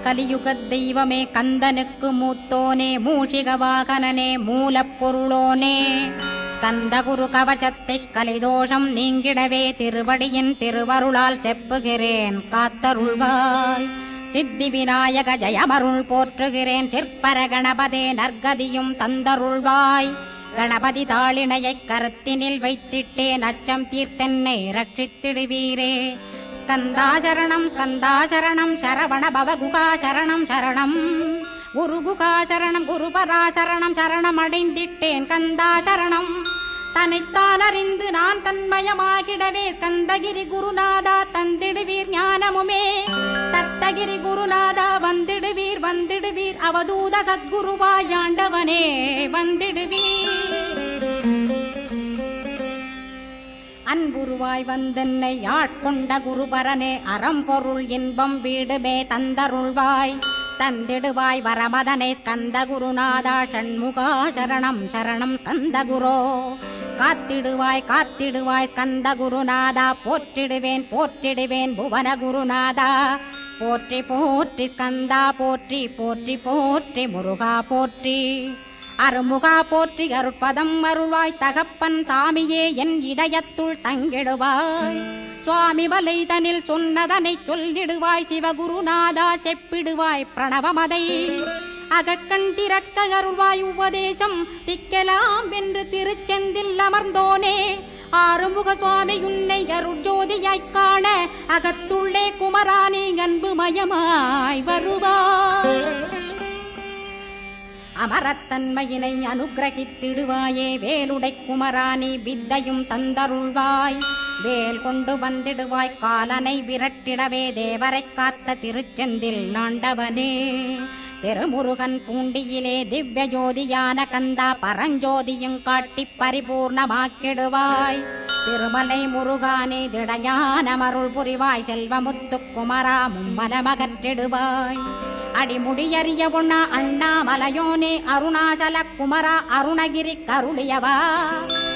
கலியுகத் தெய்வமே கந்தனுக்கு மூத்தோனே மூஷிக வாகனனே மூலப்பொருளோனே ஸ்கந்தகுரு கவசத்தை கலிதோஷம் நீங்கிடவே திருவடியின் திருவருளால் செப்புகிறேன் காத்தருள்வாய். சித்தி விநாயக ஜயமருள் போற்றுகிறேன் சிற்பர கணபதே நற்கதியும் தந்தருள்வாய். கணபதி தாளினையை கருத்தினில் வைத்திட்டேன் அச்சம் தீர்த்தென்னை ரட்சித்திடுவீரே. ஸ்கந்தாசரணம் ஸ்கந்தாசரணம் சரவண பவகுகா சரணம் சரணம் குருகுகா சரணம் குருபராசரணம் சரணம் அடைந்திட்டேன் கந்தாசரணம். தன்னைத்தான் அறிந்து நான் தன்மயமாகிடவே ஸ்கந்தகிரி குருநாதா தந்திடுவீர் ஞானமுமே. தத்தகிரி குருநாதா வந்திடுவீர் வந்திடுவீர் அவதூத சத்குருவாய் ஆண்டவனே வந்திடுவீர். அன்புருவாய் வந்தென்னை ஆட்கொண்ட குருபரனே அறம்பொருள் இன்பம் வீடுமே தந்தருள்வாய். தந்திடுவாய் வரமதனை ஸ்கந்த குருநாதா ஷண்முகா சரணம் சரணம் ஸ்கந்த குரோ. காத்திடுவாய் காத்திடுவாய் ஸ்கந்த குருநாதா போற்றிடுவேன் போற்றிடுவேன் புவன குருநாதா. போற்றி போற்றி ஸ்கந்தா போற்றி போற்றி போற்றி முருகா போற்றி. அருமுகா போற்றி அருட்பதம் அருள்வாய் தகப்பன் சாமியே என் இதயத்துள் தங்கிடுவாய். சுவாமி வலைதனில் சொன்னதனை சொல்லிடுவாய் சிவகுருநாதா செப்பிடுவாய் பிரணவமதை. அகக்கண் திறக்க அருள்வாய் உபதேசம் திக்கலாம் என்று திருச்செந்தில் அமர்ந்தோனே. ஆறுமுக சுவாமி உன்னை அருட்ஜோதியாய்க் காண அகத்துள்ளே குமரானி அன்புமயமாய் வருவாய். அமரத்தன்மையினை அனுகிரகித்திடுவாயே வேலுடை குமராணி வித்தையும் தந்தருள்வாய். வேல் கொண்டு வந்திடுவாய் காலனை விரட்டிடவே தேவரை காத்த திருச்செந்தில் ஆண்டவனே. திருமுருகன் பூண்டியிலே திவ்ய ஜோதியான கந்தா பரஞ்சோதியும் காட்டி பரிபூர்ணமாக்கிடுவாய். திருமலை முருகானே திடையான மருள் புரிவாய் செல்வமுத்து குமரா மும்மலமகற்றிடுவாய். அடிமுடியறிய உண்ணா அண்ணாமலையோனே அருணாசல குமரா அருணகிரி கருளியவா.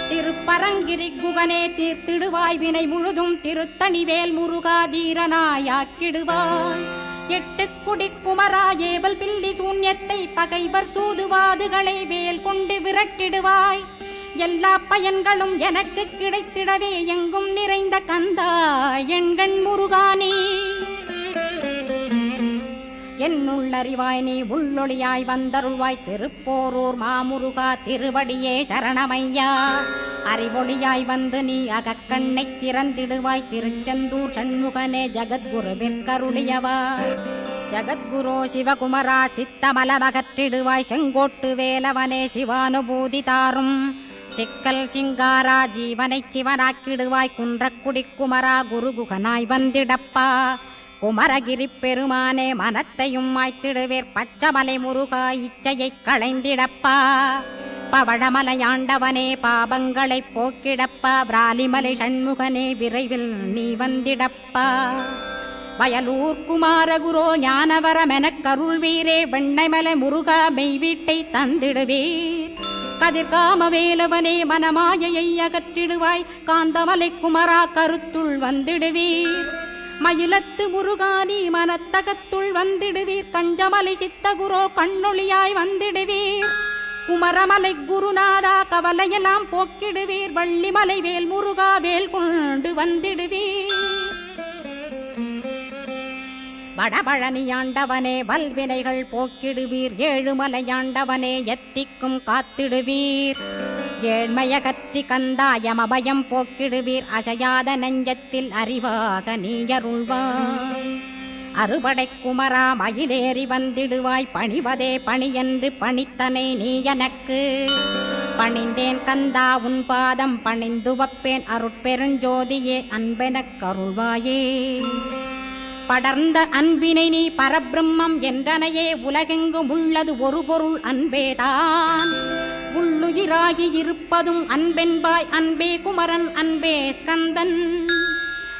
திருப்பரங்கிரி குகனே தீர்த்திடுவாய் வினை முழுதும் திருத்தணிவேல் முருகா தீரனாயாக்கிடுவாய். எட்டு குடி குமரா ஏவல் பில்லி சூன்யத்தை பகைவர் சூதுவாதுகளை வேல் கொண்டு விரட்டிடுவாய். எல்லா பயன்களும் எனக்கு கிடைத்திடவே எங்கும் நிறைந்த கந்தா எண்கண் முருகானே. என்னுள்ளறிவாய் நீ உள்ளொளியாய் வந்தருள்வாய் திருப்போரூர் மாமுருகா திருவடியே சரணமையா. அறிவொளியாய் வந்து நீ அகக்கண்ணை திறந்திடுவாய் திருச்செந்தூர் சண்முகனே ஜகத்குருவிற்கருளியவா. ஜகத்குரோ சிவகுமரா சித்தமலமகற்றிடுவாய் செங்கோட்டு வேலவனே சிவானுபூதி தாரும். சிக்கல் சிங்காரா ஜீவனை சிவனாக்கிடுவாய் குன்றக்குடி குமரா குருகுகனாய் வந்திடப்பா. குமரகிரி பெருமானே மனத்தையும் மாய்த்திடுவேர் பச்சமலை முருகா இச்சையை களைந்திடப்பா. பவழமலையாண்டவனே பாபங்களை போக்கிடப்பா. பிராலிமலை சண்முகனே விரைவில் நீ வந்திடப்பா. வயலூர் குமாரகுரோ ஞானவரமெனக் கருள்வீரே வெண்ணைமலை முருகா மெய் வீட்டை தந்திடுவீர். கதிர்காம வேலவனே மனமாயையை அகற்றிடுவாய் காந்தமலை குமரா கருத்துள் வந்திடுவீர். மயிலத்து முருகானி மனத்தகத்துள் வந்திடுவீர். கஞ்சமலை சித்தகுரோ கண்ணொளியாய் வந்திடுவீர். குமரமலை குருநாதா கவலையெல்லாம் போக்கிடுவீர். வள்ளிமலை வேல் முருகா வேல் கொண்டு வந்திடுவீர். வடபழனியாண்டவனே வல்வினைகள் போக்கிடுவீர். ஏழுமலையாண்டவனே எத்திக்கும் காத்திடுவீர். ஏழ்மையகற்றி கந்தாயமபயம் போக்கிடுவீர். அசையாத நெஞ்சத்தில் அறிவாக நீயருள்வாய். அறுபடை குமரா மயிலேறி வந்திடுவாய். பணிவதே பணியென்று பணித்தனை நீ எனக்கு. பணிந்தேன் கந்தா உன் பாதம் பணிந்து வப்பேன் அருட்பெருஞ்சோதியே அன்பெனக் கருள்வாயே. படர்ந்த அன்பினை நீ பரபிரம்மம் என்றனையே. உலகெங்கும் உள்ளது ஒரு பொருள் அன்பேதான். உள்ளுயிராகி இருப்பதும் அன்பென்பாய். அன்பே குமரன் அன்பே ஸ்கந்தன்.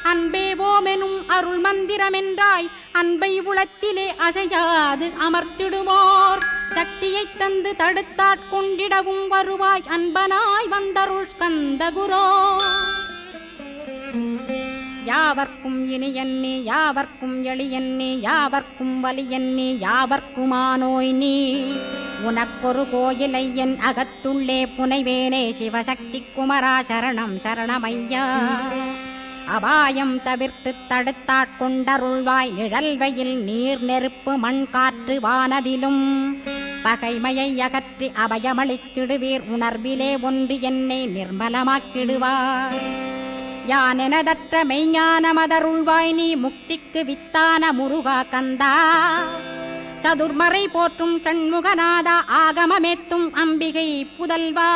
அன்பே ஓமெனும் அருள் மந்திரமென்றாய். அன்பை உளத்திலே அசையாது அமர்த்திடுமோர். சக்தியை தந்து தடுத்தாட்கொண்டிடவும் வருவாய். அன்பனாய் வந்தருள் ஸ்கந்த குரோ. யாவர்க்கும் இனியன்னி யாவர்க்கும் எளியன்னி யாவர்க்கும் வலியன்னி யாவர்க்குமானோய் நீ உனக்கொரு கோயிலை என் அகத்துள்ளே புனைவேனே சிவசக்தி குமரா சரணம் சரணமையா அபாயம் தவிர்த்து தடுத்தாட்கொண்டருள்வாய் நிழல்வையில் நீர் நெருப்பு மண் காற்று வானதிலும் பகைமையை அகற்றி அபயமளித்திடுவீர் உணர்விலே ஒன்று என்னை நிர்மலமாக்கிடுவார் யானெனதற்ற மெய்ஞானமதருள்வாய் நீ முக்திக்கு வித்தான முருகா கந்தா சதுர்மறை போற்றும் சண்முகநாதா ஆகமமேத்தும் அம்பிகை புதல்வா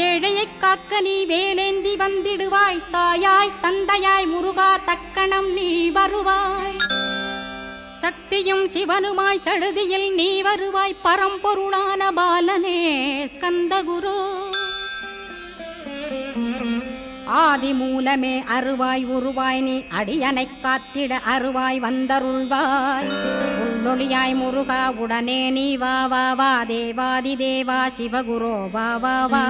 ஏழையைக் காக்க நீ வேலேந்தி வந்திடுவாய் தாயாய் தந்தையாய் முருகா தக்கணம் நீ வருவாய் சக்தியும் சிவனுமாய் சடுதியில் நீ வருவாய் பரம்பொருளான பாலனே ஸ்கந்தகுரு ஆதி மூலமே அருவாய் உருவாய் நீ அடியனைக் காத்திட அருவாய் வந்தருள்வாய் உள்ளொளியாய் முருகா உடனே நீ வா வா வா தேவாதி தேவா சிவகுரோ வா வா வா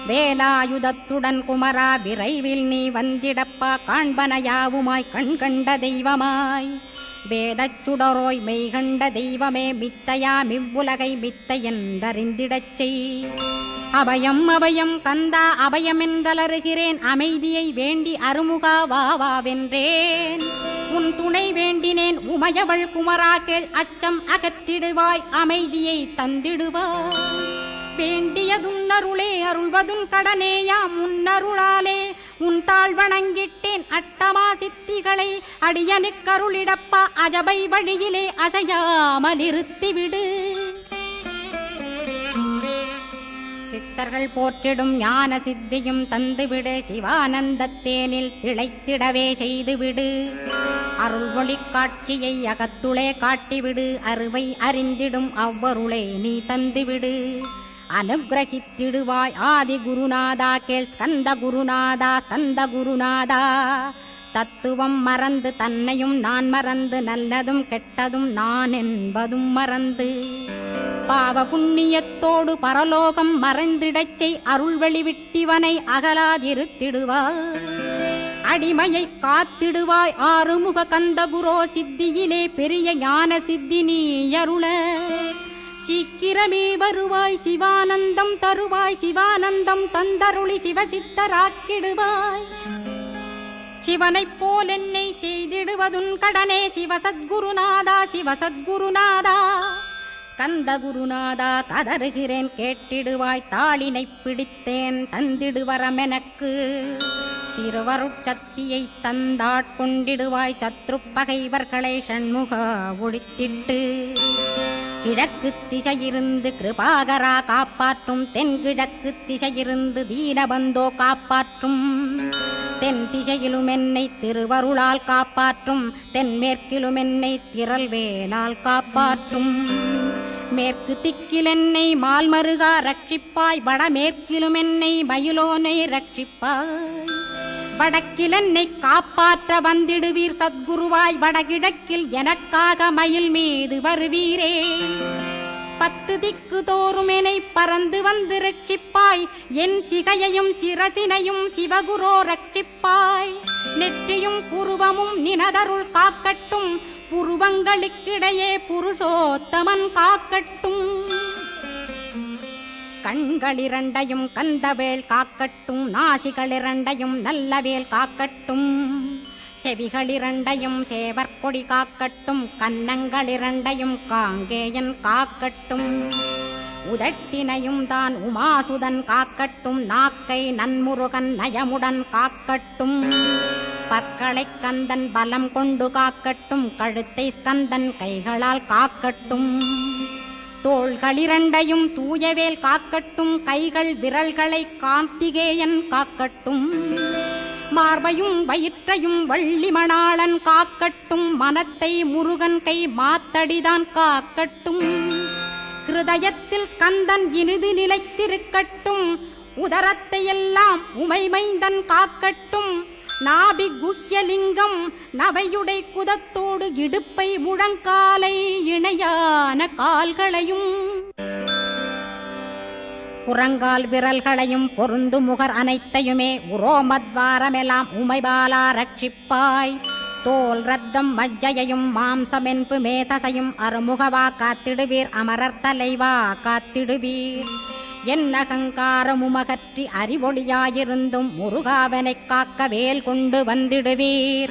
வேலாயுதத்துடன் குமரா விரைவில் நீ வந்திடப்பா காண்பன யாவுமாய் கண் கண்ட தெய்வமாய் வேதச் சுடரோய் மெய்கண்ட தெய்வமே மித்தையா மிவ்வுலகை மித்தை என்றறிந்திடச் செய் அபயம் அபயம் கந்தா அபயமென்றலறுகிறேன் அமைதியை வேண்டி அருமுகா வா வா வென்றேன் உன் துணை வேண்டினேன் உமையவள் குமரா கேள் அச்சம் அகற்றிடுவாய் அமைதியை தந்திடுவாய் வேண்டியதுன்னருளே அருள்வதுன் கடனேயாம் உன்னருளாலே உன் தாழ் வணங்கிட்டேன் அட்டமா சித்திகளை அடியனுக்கருளிடப்பா அஜபை வழியிலே அசையாமலிருத்திவிடு சித்தர்கள் போற்றிடும் ஞான சித்தியும் தந்துவிடு சிவானந்தத்தேனில் திளைத்திடவே செய்துவிடு அருள் ஒளி காட்சியை அகத்துளே காட்டிவிடு அருவை அறிந்திடும் அவ்வருளை நீ தந்துவிடு அனுகிரகித்திடுவாய் ஆதி குருநாதா கேள் ஸ்கந்த குருநாதா ஸ்கந்த குருநாதா தத்துவம் மறந்து தன்னையும் நான் மறந்து நல்லதும் கெட்டதும் நான் என்பதும் மறந்து பாவ புண்ணியத்தோடு பரலோகம் மறைந்திடச்சை அருள் வெளிவிட்டிவனை அகலாதிருத்திடுவாய் அடிமையை காத்திடுவாய் ஆறுமுக கந்தகுரோ சித்தியிலே பெரிய ஞான சித்தி நீ அருள சீக்கிரமே வருவாய் சிவானந்தம் தருவாய் சிவானந்தம் தந்தருளி சிவசித்தராக்கிடுவாய் சிவனைப் போல் என்னை செய்திடுவதுன் கடனே சிவசத்குருநாதா சிவசத்குருநாதா ஸ்கந்த குருநாதா கதறுகிறேன் கேட்டிடுவாய் தாளினை பிடித்தேன் தந்திடுவரமெனக்கு திருவருட்சக்தியை தந்தாட்கொண்டிடுவாய் சத்ரு பகைவர்களை சண்முகா ஒழித்திட்டு கிழக்கு திசையிருந்து கிருபாகரா காப்பாற்றும் தென்கிழக்கு திசையிருந்து தீனபந்தோ காப்பாற்றும் தென் திசையிலும் என்னை திருவருளால் காப்பாற்றும் தென்மேற்கிலும் என்னை திரள்வேலால் காப்பாற்றும் மேற்கு திக்கில் என்னை மால்மருகா ரட்சிப்பாய் வடமேற்கிலும் என்னை மயிலோனை ரட்சிப்பாய் வடக்கில் என்னை காப்பாற்ற வந்திடுவீர் சத்குருவாய் வடகிழக்கில் எனக்காக மயில் மீது வருவீரே 10 திக்கு தோறும் என்னை பறந்து வந்து ரட்சிப்பாய் என் சிகையையும் சிரசினையும் சிவகுரோ ரட்சிப்பாய் நெற்றியும் புருவமும் நினதருள் காக்கட்டும் புருவங்களுக்கிடையே புருஷோத்தமன் காக்கட்டும் கண்களிரண்டையும் கந்தவேல் காக்கட்டும் நாசிகளிரண்டையும் நல்லவேல் காக்கட்டும் செவிகளிரண்டையும் சேவற்கொடி காக்கட்டும் கன்னங்களிரண்டையும் காங்கேயன் காக்கட்டும் உதட்டினையும் தான் உமாசுதன் காக்கட்டும் நாக்கை நன்முருகன் நயமுடன் காக்கட்டும் பற்களை கந்தன் பலம் கொண்டு காக்கட்டும் கழுத்தை ஸ்கந்தன் கைகளால் காக்கட்டும் தோள்களிரண்டையும் தூயவேல் காக்கட்டும் கைகள் விரல்களை கார்த்திகேயன் காக்கட்டும் மார்பையும் வயிற்றையும் வள்ளி மணாளன் காக்கட்டும் மனத்தை முருகன் கை மாத்தடிதான் காக்கட்டும் ஹிருதயத்தில் ஸ்கந்தன் இனிது நிலைத்திருக்கட்டும் உதரத்தை எல்லாம் உமைமைந்தன் காக்கட்டும் நாபி குஹ்யலிங்கம் நவையுடை குதத்தோடு இடுப்பை முழங்காலை இணையான கால்களையும் புறங்கால் விரல்களையும் பொருந்து முகர் அனைத்தையுமே உரோமத்வாரமெல்லாம் உமைபாலா ரட்சிப்பாய். தோல் ரத்தம் மஜ்ஜையையும் மாம்சமென்பு மேதசையும் அருமுகவா காத்திடுவீர், அமரர் தலைவா காத்திடுவீர். என் அகங்காரமுமகற்றி அறிவொளியாயிருந்தும் முருகாவனைக் காக்க வேல் கொண்டு வந்திடுவீர்.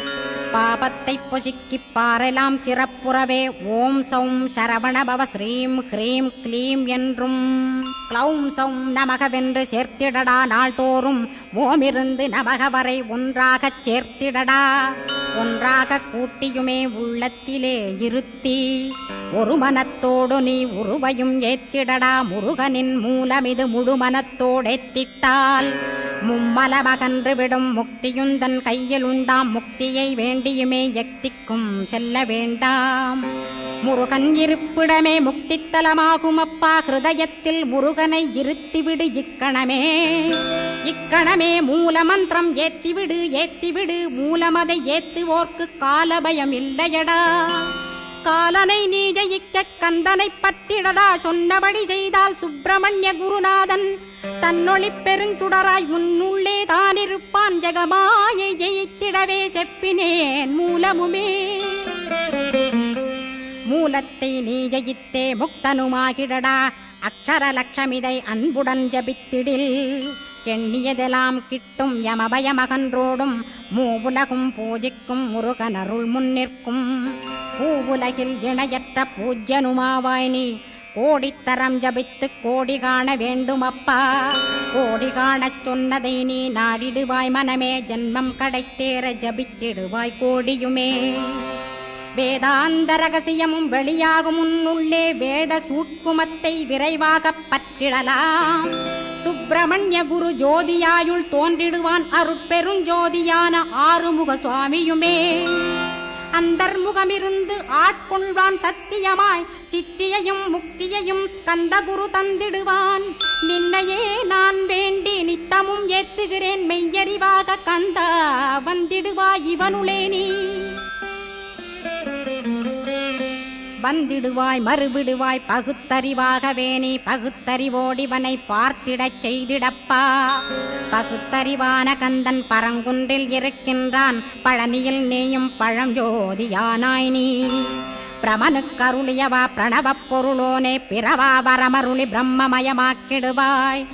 பாபத்தை பொசுக்கிப் பாரெலாம் சிறப்புறவே ஓம் சௌம் சரவணபவ ஸ்ரீம் ஹ்ரீம் க்ளீம் என்றும் க்ளௌம் சௌம் நமகவென்று சேர்த்திடடா. நாள்தோறும் ஓமிருந்து நமக வரை ஒன்றாகச் சேர்த்திடடா. ஒன்றாக கூட்டியுமே உள்ளத்திலே இருத்தி ஒரு மனத்தோடு நீ உருவையும் ஏத்திடடா. முருகனின் மூலமிது முழு மனத்தோடேத்திட்டால் மும்மலமகன்று விடும் முக்தியுந்தன் கையில் உண்டாம். முக்தியை வேண்டியுமே எக்திக்கும் செல்ல வேண்டாம். முருகன் இருப்பிடமே முக்தித்தலமாகும் அப்பா. ஹிருதயத்தில் முருகனை இருத்திவிடு இக்கணமே. இக்கணமே மூலமந்திரம் ஏத்திவிடு ஏத்திவிடு. மூலமதை ஏத்துவோர்க்கு காலபயம் இல்லையடா. காலனை நீ ஜெயிக்க கந்தனை பற்றிடடா. சொன்னபடி செய்தால் சுப்பிரமணிய குருநாதன் தன்னொளி பெருஞ்சுடராய் உன்னுள்ளே தானிருப்பான். ஜெகமாயை ஜெயித்திடவே செப்பினேன் மூலமுமே. மூலத்தை நீ ஜெயித்தே முக்தனுமாகிடடா. அக்ஷர லட்சமிதை அன்புடன் ஜபித்திடில் எண்ணியதெல்லாம் கிட்டும். யமபயமகன்றோடும் மூவுலகும் பூஜிக்கும் முருகனருள் முன்னிற்கும். பூவுலகில் இணையற்ற பூஜ்யனுமாவாய் நீ. கோடித்தரம் ஜபித்து கோடி காண வேண்டுமப்பா. கோடி காணச் சொன்னதை நீ நாடிடுவாய் மனமே. ஜன்மம் கடைத்தேற ஜபித்திடுவாய் கோடியுமே. வேதாந்த ரகசியமும் வெளியாகும் உன்னுள்ளே. வேத சூட்குமத்தை விரைவாகப் பற்றிடலாம். சுப்பிரமணிய குரு ஜோதியாயுள் தோன்றிடுவான். அருட்பெருஞ்சோதியான ஆறுமுக சுவாமியுமே. அந்தர்முகமிருந்து ஆட்கொள்வான் சத்தியமாய். சித்தியையும் முக்தியையும் ஸ்கந்த குரு தந்திடுவான். நின்னையே நான் வேண்டி நித்தமும் ஏத்துகிறேன் மெய்யறிவாக. கந்தா வந்திடுவாய் இவனுளே நீ. வந்திடுவாய் மறுவிடுவாய் பகுத்தறிவாகவே நீ. பகுத்தறிவோடிவனை பார்த்திடச் செய்திடப்பா. பகுத்தறிவான கந்தன் பரங்குன்றில் இருக்கின்றான். பழனியில் நீயும் பழஞ்சோதியானாய் நீ. பிரமனுக்கருளியவா பிரணவப் பொருளோனே. பிறவா வரமருளி பிரம்மமயமாக்கிடுவாய்.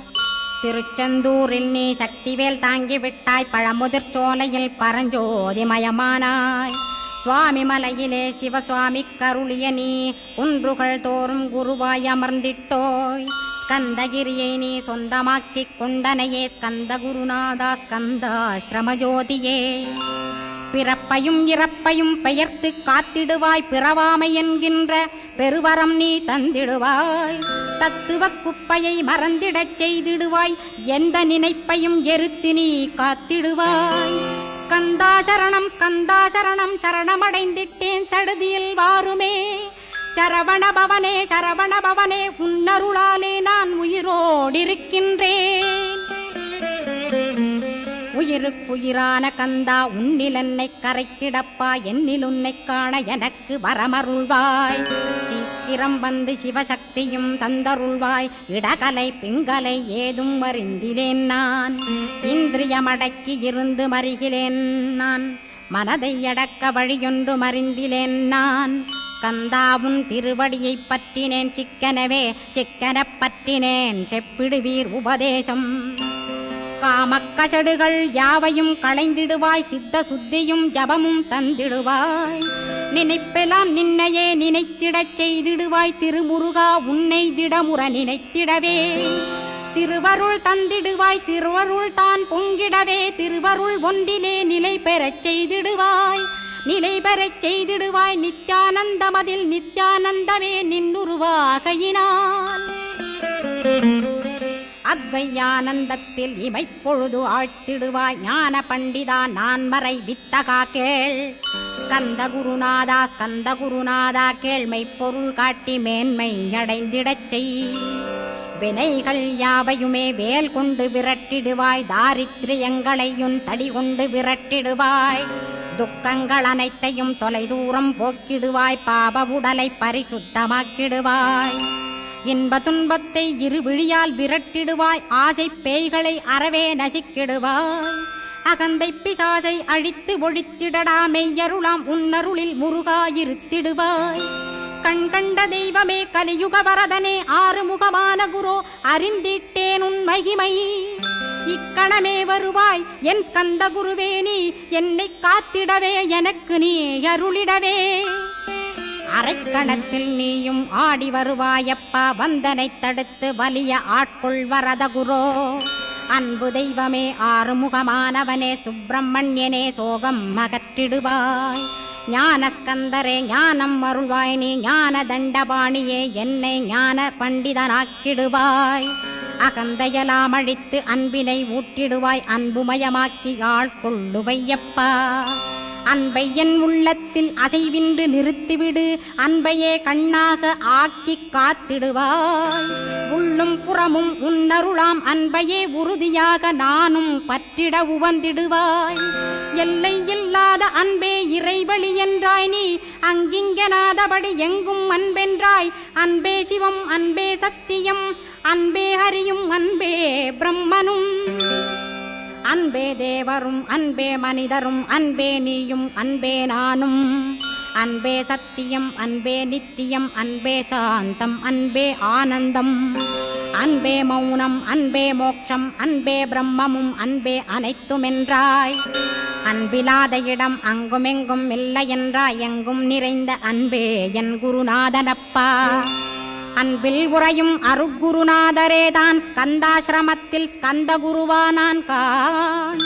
திருச்செந்தூரில் நீ சக்திவேல் தாங்கிவிட்டாய். பழமுதிர் சோலையில் பரஞ்சோதிமயமானாய். சுவாமி மலையிலே சிவசுவாமி கருளிய நீ. குன்றுகள் தோறும் குருவாய் அமர்ந்திட்டோய். ஸ்கந்தகிரியை நீ சொந்தமாக்கிக் கொண்டனையே. ஸ்கந்த குருநாதா ஸ்கந்தாஸ்ரமஜோதியே. பிறப்பையும் இறப்பையும் பெயர்த்து காத்திடுவாய். பிறவாமை என்கின்ற பெருவரம் நீ தந்திடுவாய். தத்துவ குப்பையை மறந்திடச் செய்திடுவாய். எந்த நினைப்பையும் எரித்து நீ காத்திடுவாய். ஸ்கந்தா சரணம் ஸ்கந்தா சரணம் சரணமடைந்திட்டேன் சடுதியில் வாருமே. சரவண பவனே சரவண பவனே உன்னருளாலே நான் உயிரோடிருக்கின்றேன். உயிருக்குயிரான கந்தா உன்னில் என்னை கரைத்திடப்பா. என்னில் உன்னை காண எனக்கு வரமருள்வாய். சீக்கிரம் வந்து சிவசக்தியும் தந்தருள்வாய். இடகலை பிங்கலை ஏதும் அறிந்திலேன் நான். இந்திரியமடக்கி இருந்து மறிகிலேன் நான். மனதை அடக்க வழியொன்று மறிந்திலேன் நான். ஸ்கந்தாவும் திருவடியை பற்றினேன் சிக்கனவே. சிக்கனப் பற்றினேன் செப்பிடுவீர் உபதேசம். காமக்கசடுகள் யாவையும் களைந்திடுவாய். சித்த சுத்தியும் ஜபமும் தந்திடுவாய். நினைப்பெல்லாம் நின்னையே நினைத்திடச் செய்திடுவாய். திருமுருகா உன்னை திடமுற நினைத்திடவே திருவருள் தந்திடுவாய். திருவருள் தான் பொங்கிடவே திருவருள் ஒன்றிலே நிலை பெறச் செய்திடுவாய். நிலை பெறச் செய்திடுவாய். நித்யானந்தமதில் நித்யானந்தமே நின்னுருவாகையினால். அத்வையானந்தத்தில் இமைப்பொழுது ஆழ்த்திடுவாய். ஞான பண்டிதா நான் மறை வித்தகா கேள். ஸ்கந்த குருநாதா கேள்மை பொருள் காட்டி மேன்மை அடைந்திடச் செய். வினைகள் யாவையுமே வேல் கொண்டு விரட்டிடுவாய். தாரித்ரியங்களையும் தடி கொண்டு விரட்டிடுவாய். துக்கங்கள் அனைத்தையும் தொலை தூரம் போக்கிடுவாய். பாப உடலை பரிசுத்தமாக்கிடுவாய். இன்ப துன்பத்தை இரு விழியால் விரட்டிடுவாய், ஆசை பேய்களை அறவே நசிக்கிடுவாய். அகந்தை பிசாசை அழித்து ஒழித்திடடா, மெய்யருளாம் உன்னருளில் முருகா இருத்திடுவாய். கண் கண்ட தெய்வமே கலியுக வரதனே, ஆறுமுகமான குரோ அறிந்திட்டேன் உன் மகிமை. இக்கணமே வருவாய் என் ஸ்கந்த குருவே, நீ என்னை காத்திடவே எனக்கு நீ அருளிடவே. அரைக்கணத்தில் நீயும் ஆடி வருவாயப்பா, வந்தனை தடுத்து வலிய ஆட்கொள் வரத குரோ. அன்பு தெய்வமே ஆறுமுகமானவனே, சுப்பிரமணியனே சோகம் அகற்றிடுவாய். ஞானஸ்கந்தரே ஞானம் அருள்வாய், நீ ஞான தண்டபாணியே என்னை ஞான பண்டிதனாக்கிடுவாய். அகந்தையலாம் அழித்து அன்பினை ஊட்டிடுவாய், அன்புமயமாக்கி ஆள்கொள்ளுவையப்பா. அன்பை என் உள்ளத்தில் அசைவின்று நிறுத்திவிடு, அன்பையே கண்ணாக ஆக்கி காத்திடுவாய். உள்ளும் புறமும் உன்னருளாம் அன்பையே உறுதியாக நானும் பற்றிட உவந்திடுவாய். எல்லை இல்லாத அன்பே இறைவழி என்றாய், நீ அங்கிங்கனாதபடி எங்கும் அன்பென்றாய். அன்பே சிவம், அன்பே சத்தியம், அன்பே ஹரியும், அன்பே பிரம்மனும். அன்பே தேவரும், அன்பே மனிதரும், அன்பே நீயும், அன்பே நானும். அன்பே சத்தியம், அன்பே நித்தியம், அன்பே சாந்தம், அன்பே ஆனந்தம். அன்பே மௌனம், அன்பே மோட்சம், அன்பே பிரம்மமும், அன்பே அனைத்துமென்றாய். அன்பிலாத இடம் அங்குமெங்கும் இல்லை என்றாய், எங்கும் நிறைந்த அன்பே என் குருநாதனப்பா. அன்பில் உறையும் அருட்குருநாதரேதான் ஸ்கந்தாசிரமத்தில் ஸ்கந்த குருவானான் கான்.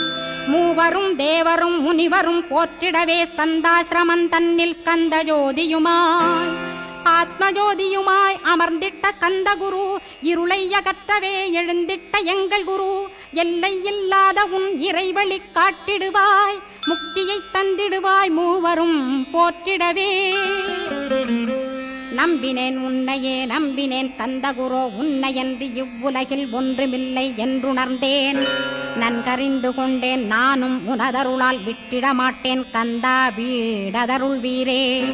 மூவரும் தேவரும் முனிவரும் போற்றிடவே ஸ்கந்தாசிரமம் தன்னில் ஸ்கந்த ஜோதியுமாய் ஆத்மஜோதியுமாய் அமர்ந்திட்ட ஸ்கந்த குரு. இருளை அகற்றவே எழுந்திட்ட எங்கள் குரு. எல்லை இல்லாத உன் இறைவழி காட்டிடுவாய், முக்தியை தந்திடுவாய் மூவரும் போற்றிடவே. நம்பினேன் உன்னையே நம்பினேன் ஸ்கந்தகுரோ, உன்னையன்று இவ்வுலகில் ஒன்றுமில்லை என்றுணர்ந்தேன். நன்கறிந்து கொண்டேன் நானும் உனதருளால் விட்டிட மாட்டேன் கந்தா வீடதருள் வீரே.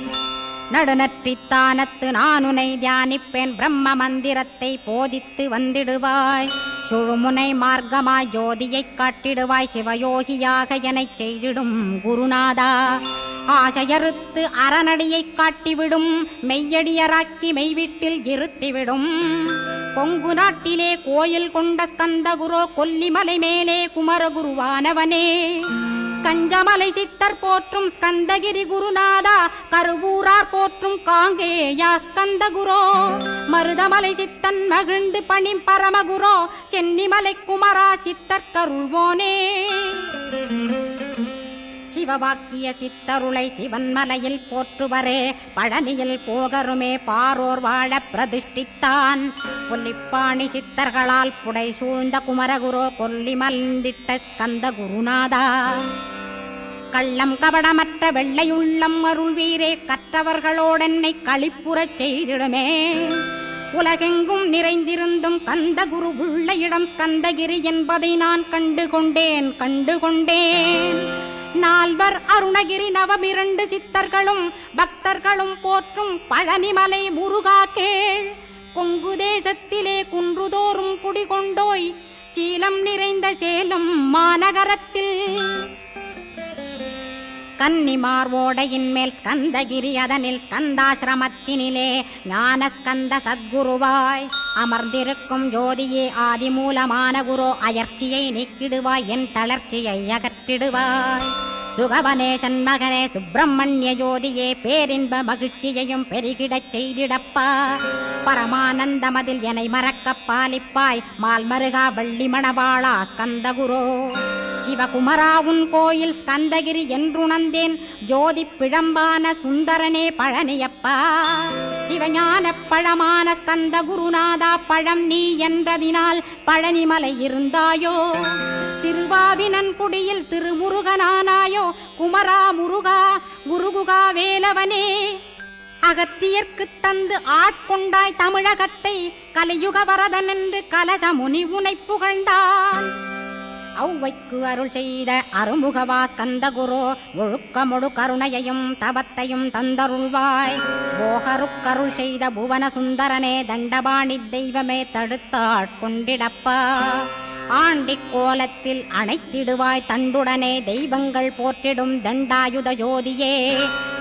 நடுநற்றித்தானத்து நான் உனை தியானிப்பேன், பிரம்ம மந்திரத்தை போதித்து வந்திடுவாய். சுழுமுனை மார்க்கமாய் ஜோதியைக் காட்டிடுவாய், சிவயோகியாக எனச் செய்திடும் குருநாதா. ஆசையறுத்து அறநடியைக் காட்டிவிடும், மெய்யடியராக்கி மெய்வீட்டில் இருத்திவிடும். கொங்கு நாட்டிலே கோயில் கொண்ட ஸ்கந்தகுரோ, கொல்லிமலை மேலே குமரகுருவானவனே. கஞ்சமலை சித்தர் போற்றும் ஸ்கந்தகிரி குருநாதா, கருவூரார் போற்றும் காங்கேயா ஸ்கந்தகுரோ. மருதமலை சித்தன் மகிழ்ந்து பணி பரமகுரோ, சென்னிமலை குமரா சித்தர் கருள்வோனே. சிவவாக்கிய சித்தருளை சிவன்மலையில் போற்றுவரே, பழனியில் போகருமே பாரோர் வாழ பிரதிஷ்டித்தான். கொல்லிப்பாணி சித்தர்களால் புடை சூழ்ந்த குமரகுரோ, கொல்லி மல்ந்திட்ட ஸ்கந்த குருநாதா. கள்ளம் கபடமற்ற வெள்ளையுள்ளம் அருள் வீரே, கற்றவர்களோடென்னை களிப்புறச் செய்திடுமே. உலகெங்கும் நிறைந்திருந்தும் கந்த குரு உள்ள இடம் ஸ்கந்தகிரி என்பதை நான் கண்டுகொண்டேன். நால்வர் அருணகிரி நவமிரண்டு சித்தர்களும் பக்தர்களும் போற்றும் பழனிமலை முருகா கேள். கொங்கு தேசத்திலே குன்றுதோறும் குடிகொண்டோய், சீலம் நிறைந்த சேலம் மாநகரத்தில். கன்னிமார் ஓடையின் மேல் ஸ்கந்தகிரி, அதனில் ஸ்கந்தாசிரமத்தினிலே ஞான ஸ்கந்த சத்குருவாய் அமர்ந்திருக்கும் ஜோதியே ஆதிமூலமான குரு. அயர்ச்சியை நீக்கிடுவாய், என் தளர்ச்சியை அகற்றிடுவாய். சுகவனேசன் மகனே சுப்பிரமணிய ஜோதியே, பேரின்ப மகிழ்ச்சியையும் பெருகிடச் செய்திடப்பா. பரமானந்தமதில் என்னை மறக்க பாலிப்பாய், மால்மருகா வள்ளி மணவாளா ஸ்கந்தகுரோ. சிவகுமரா உன் கோயில் ஸ்கந்தகிரி என்றுணர்ந்தேன், ஜோதி பிழம்பான சுந்தரனே பழனியப்பா. சிவஞான பழமான ஸ்கந்த குருநாதா, பழம் நீ என்றதினால் பழனிமலை இருந்தாயோ. திருவாவினன்குடியில் திருமுருகனானாயோ, குமரா முருகா குருகுகா வேலவனே. அகத்தியர்க்கு தந்து ஆட்கொண்டாய் தமிழகத்தை, கலியுக வரதன் என்று கலசமுனி உனை புகழ்ந்தான். ஔவைக்கு அருள் செய்த அருமுகவா ஸ்கந்தகுரு ஒழுக்கமொடு கருணையையும் தவத்தையும் தந்தருள்வாய். போகருக்கருள் செய்த புவன சுந்தரனே தண்டபாணி தெய்வமே தடுத்தாட்கொண்டிடப்பா. ஆண்டிக் கோலத்தில் அணைத்திடுவாய் தண்டுடனே தெய்வங்கள் போற்றிடும் தண்டாயுத ஜோதியே.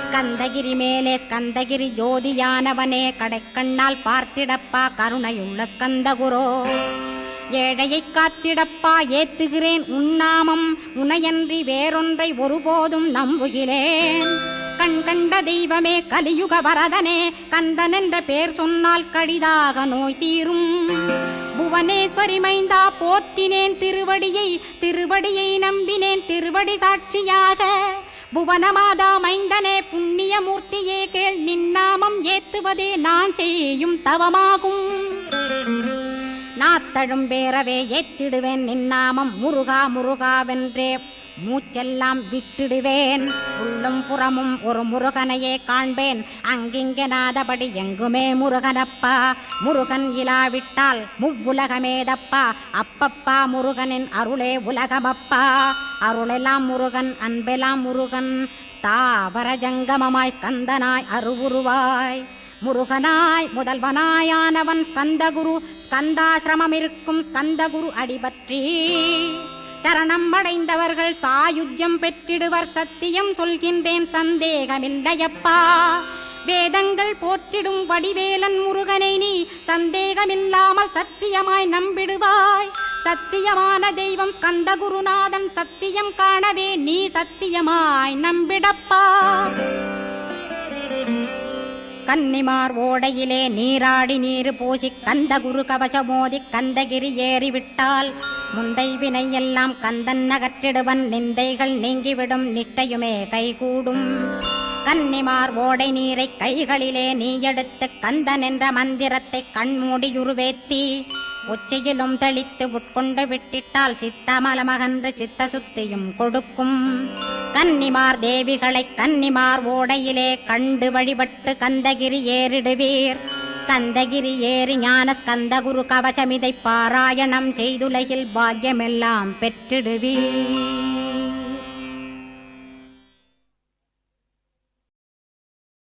ஸ்கந்தகிரி மேலே ஸ்கந்தகிரி ஜோதியானவனே கடைக்கண்ணால் பார்த்திடப்பா கருணையுள்ள ஸ்கந்தகுரோ. ஏழையை காத்திடப்பா ஏத்துகிறேன் உன்னாமம் உனையன்றி வேறொன்றை ஒருபோதும் நம்புகிறேன். கண் கண்ட தெய்வமே கலியுக வரதனே கந்தன் என்ற பேர் சொன்னால் கடிதாக நோய் தீரும். புவனேஸ்வரி மைந்தா போற்றினேன் திருவடியை நம்பினேன் திருவடி சாட்சியாக. புவனமாதா மைந்தனே புண்ணியமூர்த்தியே கேள் நின்னாமம் ஏத்துவதே நான் செய்யும் தவமாகும். நாத்தழும் பேரவே ஏத்திடுவேன் நின்னாமம் முருகா முருகாவென்றே மூச்செல்லாம் விட்டிடுவேன். உள்ளும் புறமும் ஒரு முருகனையே காண்பேன் அங்கிங்கெனாதபடி எங்குமே முருகனப்பா. முருகன் இலாவிட்டால் முவ்வுலகமேதப்பா. அப்பப்பா முருகனின் அருளே உலகமப்பா. அருளெல்லாம் முருகன் அன்பெல்லாம் முருகன் ஸ்தாவர ஜங்கமமாய் ஸ்கந்தனாய் அருவுருவாய். முருகனாய் முதல்வனாயானவன் ஸ்கந்தகுரு. ஸ்கந்தாசிரமம் இருக்கும் ஸ்கந்தகுரு அடிபற்றி சரணம் அடைந்தவர்கள் சாயுஜ்யம் பெற்றிடுவர். சத்தியம் சொல்கின்றேன் சந்தேகமில்லையப்பா. வேதங்கள் போற்றிடும் வடிவேலன் முருகனை நீ சந்தேகமில்லாமல் சத்தியமாய் நம்பிடுவாய். சத்தியமான தெய்வம் ஸ்கந்தகுருநாதன் சத்தியம் காணவே நீ சத்தியமாய் நம்பிடப்பா. கன்னிமார் ஓடையிலே நீராடி நீரு பூசி கந்தகுரு கவசமோதி கந்தகிரி ஏறிவிட்டால் முந்தை வினை எல்லாம் கந்தன் நகற்றிடுவன். நிந்தைகள் நீங்கிவிடும் நிஷ்டையுமே கைகூடும். கன்னிமார் ஓடை நீரை கைகளிலே நீ எடுத்து கந்தன் என்ற மந்திரத்தை கண்மூடியுருவேத்தி உச்சியிலும் தெளித்து உட்கொண்டு விட்டிட்டால் சித்தமலமகன்று சித்த சுத்தியும் கொடுக்கும். கன்னிமார் தேவிகளை கன்னிமார் ஓடையிலே கண்டு வழிபட்டு கந்தகிரி ஏறிடுவீர். கந்தகிரி ஏறி ஞான ஸ்கந்தகுரு கவசமிதை பாராயணம் செய்துலகில் பாக்கியமெல்லாம் பெற்றிடுவீர்.